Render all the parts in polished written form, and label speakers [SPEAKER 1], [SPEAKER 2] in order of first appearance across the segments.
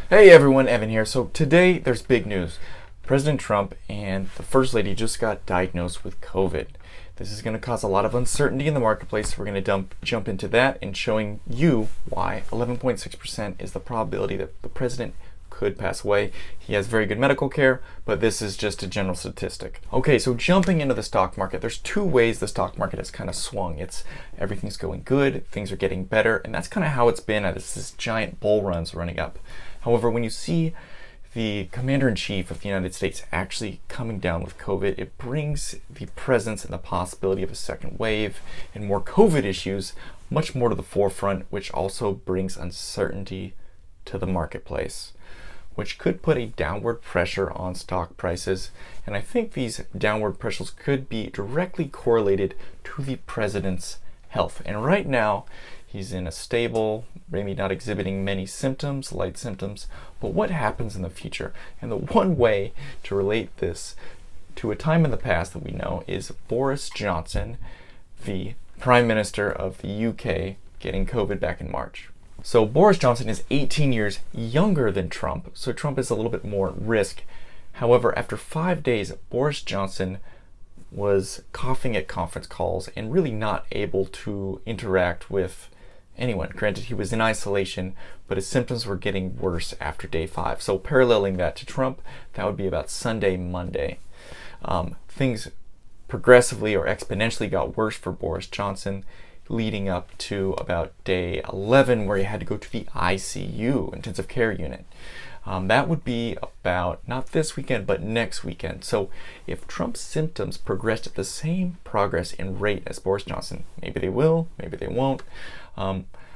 [SPEAKER 1] Hey everyone, Evan here. So today there's big news. President Trump and the First Lady just got diagnosed with COVID. This is going to cause a lot of uncertainty in the marketplace. We're going to jump into that and showing you why 11.6% is the probability that the president could pass away. He has very good medical care, but this is just a general statistic. Okay, so jumping into the stock market, there's two ways the stock market has kind of swung. It's everything's going good, things are getting better, and that's kind of how it's been as this giant bull run's running up. However, when you see the Commander-in-Chief of the United States actually coming down with COVID, it brings the presence and the possibility of a second wave and more COVID issues much more to the forefront, which also brings uncertainty to the marketplace, which could put a downward pressure on stock prices. And I think these downward pressures could be directly correlated to the president's health. And right now, he's in a stable, maybe not exhibiting many symptoms, light symptoms, but what happens in the future? And the one way to relate this to a time in the past that we know is Boris Johnson, the Prime Minister of the UK, getting COVID back in March. So Boris Johnson is 18 years younger than Trump, so Trump is a little bit more at risk. However, after 5 days, Boris Johnson was coughing at conference calls and really not able to interact with anyone. Granted, he was in isolation, but his symptoms were getting worse after day 5. So paralleling that to Trump, that would be about Sunday, Monday. Things progressively or exponentially got worse for Boris Johnson, leading up to about day 11, where he had to go to the ICU, intensive care unit. That would be about, not this weekend, but next weekend. So if Trump's symptoms progressed at the same progress and rate as Boris Johnson, maybe they will, maybe they won't.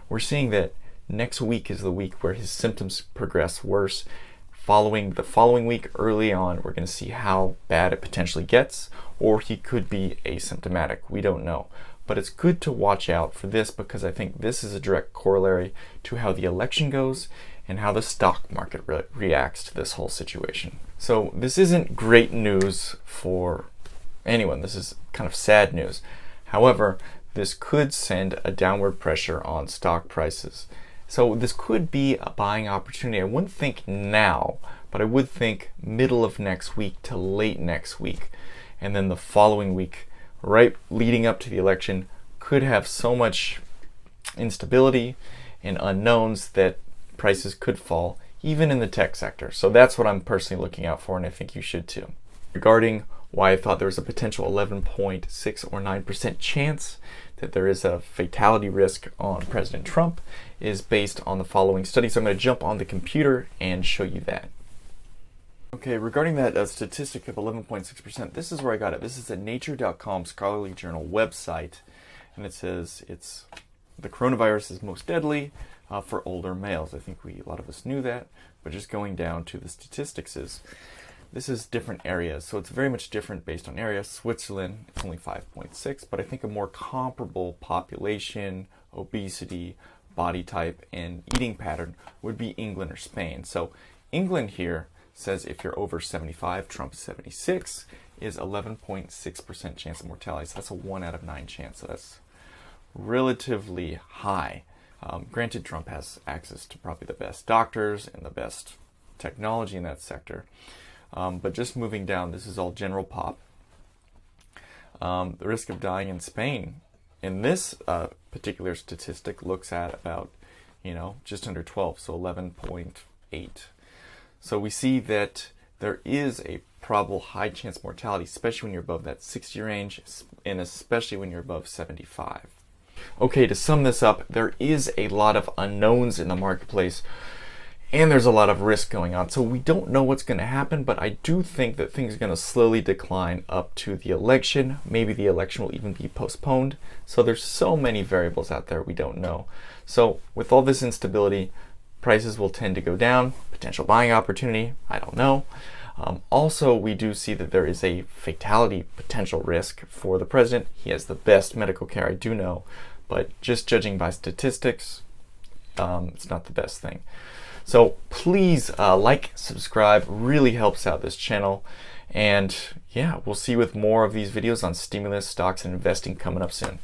[SPEAKER 1] We're seeing that next week is the week where his symptoms progress worse. Following the following week, early on, we're going to see how bad it potentially gets, or he could be asymptomatic. We don't know. But it's good to watch out for this because I think this is a direct corollary to how the election goes and how the stock market reacts to this whole situation. So this isn't great news for anyone. This is kind of sad news. However, this could send a downward pressure on stock prices. So this could be a buying opportunity. I wouldn't think now, but I would think middle of next week to late next week. And then the following week, right leading up to the election, could have so much instability and unknowns that prices could fall, even in the tech sector. So that's what I'm personally looking out for, and I think you should too. Regarding why I thought there was a potential 11.6 or 9% chance that there is a fatality risk on President Trump is based on the following study. So I'm going to jump on the computer and show you that. Okay, regarding that statistic of 11.6%, this is where I got it. This is a nature.com scholarly journal website, and it says the coronavirus is most deadly for older males. I think a lot of us knew that, but just going down to the statistics this is different areas, so it's very much different based on area. Switzerland, it's only 5.6, but I think a more comparable population, obesity, body type, and eating pattern would be England or Spain. So England here says if you're over 75, Trump 76, is 11.6% chance of mortality. So that's a 1 out of 9 chance. So that's relatively high. Granted, Trump has access to probably the best doctors and the best technology in that sector. But just moving down, this is all general pop. The risk of dying in Spain, in this particular statistic, looks at about, just under 12, so 11.8. So we see that there is a probable high chance mortality, especially when you're above that 60 range, and especially when you're above 75. Okay, to sum this up, there is a lot of unknowns in the marketplace, and there's a lot of risk going on. So we don't know what's going to happen, but I do think that things are going to slowly decline up to the election. Maybe the election will even be postponed. So there's so many variables out there we don't know. So with all this instability, prices will tend to go down. Potential buying opportunity, I don't know. Also, we do see that there is a fatality potential risk for the president. He has the best medical care, I do know, but just judging by statistics, it's not the best thing. So please like, subscribe, really helps out this channel. And yeah, we'll see you with more of these videos on stimulus, stocks, and investing coming up soon.